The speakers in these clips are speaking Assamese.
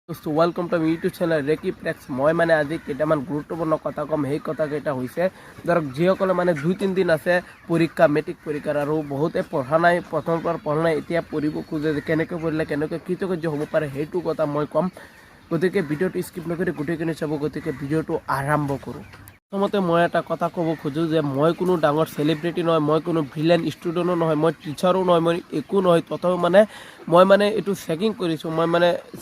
वेलकम टू यूट्यूब चैनल रेकी प्रेक्स। मैं माने आज केटामान गुरुत्वपूर्ण कथा कम সেই কথাকেইটা হৈছে ধৰক যিসকলে মানে 2-3 দিন আছে পৰীক্ষা মেট্ৰিক পৰীক্ষাৰ আৰু বহুতে পঢ়া নাই প্ৰথমৰ পৰা পঢ়া নাই এতিয়া পঢ়িব খোজে কেনেকৈ পঢ়িলে কেনেকৈ কৃতকাৰ্য হ'ব পাৰে সেইটো কথা মই কম। গতিকে ভিডিঅ'টো স্কিপ নকৰি গোটেইখিনি চাব। গতিকে ভিডিঅ'টো আৰম্ভ কৰোঁ। প্ৰথমতে মই এটা কথা ক'ব খোজোঁ যে মই কোনো ডাঙৰ চেলিব্ৰিটি নহয়, মই কোনো ভিলেন ষ্টুডেণ্টো নহয়, মই টিচাৰো নহয়, মই একো নহয়। তথাপিও মই এইটো চেকিং কৰিছোঁ। মই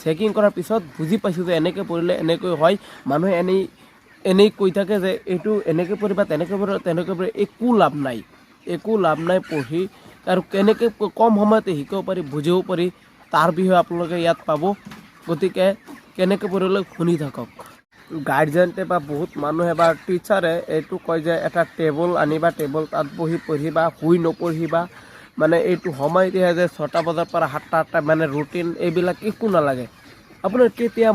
চেকিং কৰাৰ পিছত বুজি পাইছোঁ যে এনেকৈ পঢ়িলে এনেকৈ হয়। মানুহে এনেই কৈ থাকে যে এইটো এনেকৈ পঢ়িবা তেনেকৈ পঢ়ি একো লাভ নাই পঢ়ি আৰু কেনেকৈ কম সময়তে শিকিব পাৰি বুজিব পাৰি তাৰ বিষয়ে আপোনালোকে ইয়াত পাব। গতিকে কেনেকৈ পঢ়িলে শুনি থাকক। গাৰ্জেণ্টে বা বহুত মানুহে বা টিচাৰে এইটো কয় যে এটা টেবুল আনিবা, টেবুল তাত বহি পঢ়িবা, শুই নপঢ়িবা। মানে এইটো সময় দিয়া যে 6টা বজাৰ পৰা 7টা 8টা মানে ৰুটিন এইবিলাক একো নালাগে। আপোনাৰ কেতিয়া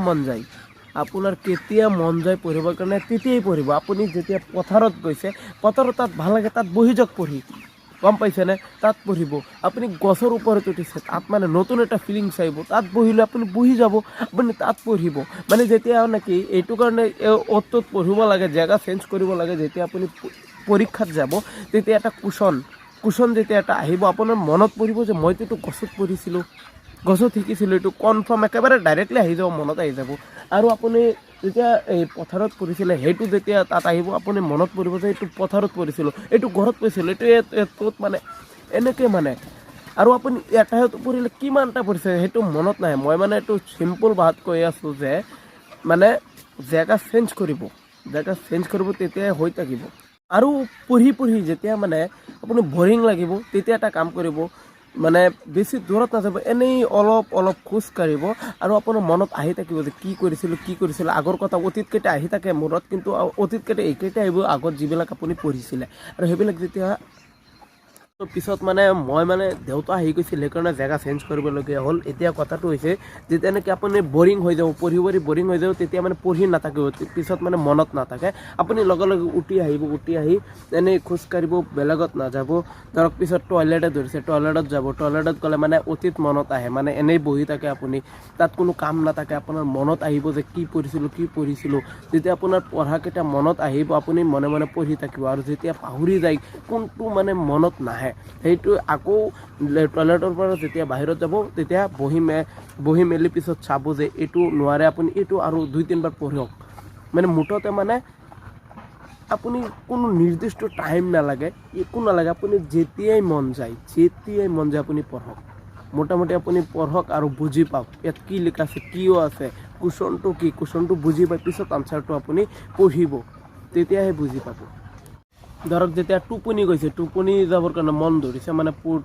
মন যায় পঢ়িবৰ কাৰণে তেতিয়াই পঢ়িব। আপুনি যেতিয়া পথাৰত গৈছে পথাৰত তাত ভাল লাগে তাত বহি যাওক পঢ়ি, গম পাইছেনে? তাত পঢ়িব। আপুনি গছৰ ওপৰত উঠিছে তাত মানে নতুন এটা ফিলিংছ আহিব, তাত বহিলে আপুনি বহি যাব, আপুনি তাত পঢ়িব। মানে যেতিয়া নেকি এইটো কাৰণে অ'ত পঢ়িব লাগে, জেগা চেঞ্জ কৰিব লাগে। যেতিয়া আপুনি পৰীক্ষাত যাব তেতিয়া এটা কুশ্যন যেতিয়া এটা আহিব আপোনাৰ মনত পৰিব যে মইতো গছত পঢ়িছিলোঁ, গছত শিকিছিলোঁ। এইটো কনফাৰ্ম একেবাৰে ডাইৰেক্টলি আহি যাব, মনত আহি যাব। আৰু আপুনি যেতিয়া এই পথাৰত পঢ়িছিলে সেইটো যেতিয়া তাত আহিব আপুনি মনত পৰিব যে এইটো পথাৰত পঢ়িছিলোঁ, এইটো ঘৰত পঢ়িছিলোঁ, এইটো মানে এনেকৈ মানে। আৰু আপুনি এটাত পঢ়িলে কিমানটা পঢ়িছে সেইটো মনত নাহে। মই এইটো চিম্পল ভাষাত কৈ আছোঁ যে মানে জেগা চেঞ্জ কৰিব তেতিয়াই হৈ থাকিব। আৰু পঢ়ি যেতিয়া মানে আপুনি বৰিং লাগিব তেতিয়া এটা কাম কৰিব, মানে বেছি দূৰত নাযাব, এনেই অলপ খোজ কাঢ়িব আৰু আপোনাৰ মনত আহি থাকিব যে কি কৰিছিলোঁ আগৰ কথা অতীতকেইটা আহি থাকে মূৰত। কিন্তু অতীতকেইটা এইকেইটা আহিব আগত যিবিলাক আপুনি পঢ়িছিলে। আৰু সেইবিলাক যেতিয়া পিছত মই দেউতা আহি গৈছিল সেইকাৰণে জেগা চেঞ্জ কৰিবলগীয়া হ'ল। এতিয়া কথাটো হৈছে যেতিয়া নেকি আপুনি বৰিং হৈ যাব, পঢ়ি বৰিং হৈ যাব তেতিয়া পঢ়ি নাথাকিব, পিছত মনত নাথাকে। আপুনি লগে উঠি আহি এনেই খোজকাঢ়িব, বেলেগত নাযাব। ধৰক পিছত টয়লেটত যাব, টয়লেটত গ'লে অতীত মনত আহে, এনেই বহি থাকে আপুনি, তাত কোনো কাম নাথাকে। আপোনাৰ মনত আহিব যে কি পঢ়িছিলোঁ। যেতিয়া আপোনাৰ পঢ়াকেইটা মনত আহিব আপুনি মনে মনে পঢ়ি থাকিব। আৰু যেতিয়া পাহৰি যায় কোনটো মনত নাহে সেইটো আকৌ টয়লেটৰ পৰা যেতিয়া বাহিৰত যাব তেতিয়া বহি মেলি পিছত চাব যে এইটো নোৱাৰে আপুনি, এইটো আৰু 2-3 বাৰ পঢ়ক। মুঠতে আপুনি কোনো নিৰ্দিষ্ট টাইম নালাগে, একো নালাগে। আপুনি যেতিয়াই মন যায় আপুনি পঢ়ক। মোটামুটি আপুনি পঢ়ক আৰু বুজি পাওক ইয়াত কি লিখা আছে, কিয় আছে, কুৱেশ্যনটো বুজি পাই পিছত আনচাৰটো আপুনি পঢ়িব, তেতিয়াহে বুজি পাব। ধৰক যেতিয়া টোপনি গৈছে, টোপনি যাবৰ কাৰণে মন ধৰিছে,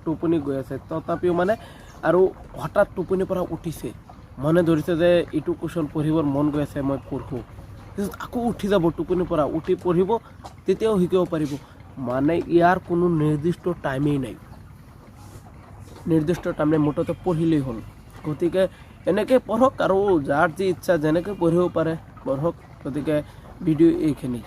টোপনি গৈ আছে তথাপিও আৰু হঠাৎ টোপনিৰ পৰা উঠিছে, মনে ধৰিছে যে এইটো কুৱেশ্যন পঢ়িবৰ মন গৈ আছে, মই পঢ়োঁ। পিছত আকৌ উঠি যাব, টোপনিৰ পৰা উঠি পঢ়িব, তেতিয়াও শিকিব পাৰিব। ইয়াৰ কোনো নিৰ্দিষ্ট টাইমেই নাই, মুঠতে পঢ়িলেই হ'ল। গতিকে এনেকৈ পঢ়ক আৰু যাৰ যি ইচ্ছা যেনেকৈ পঢ়িব পাৰে পঢ়ক। গতিকে ভিডিঅ' এইখিনি।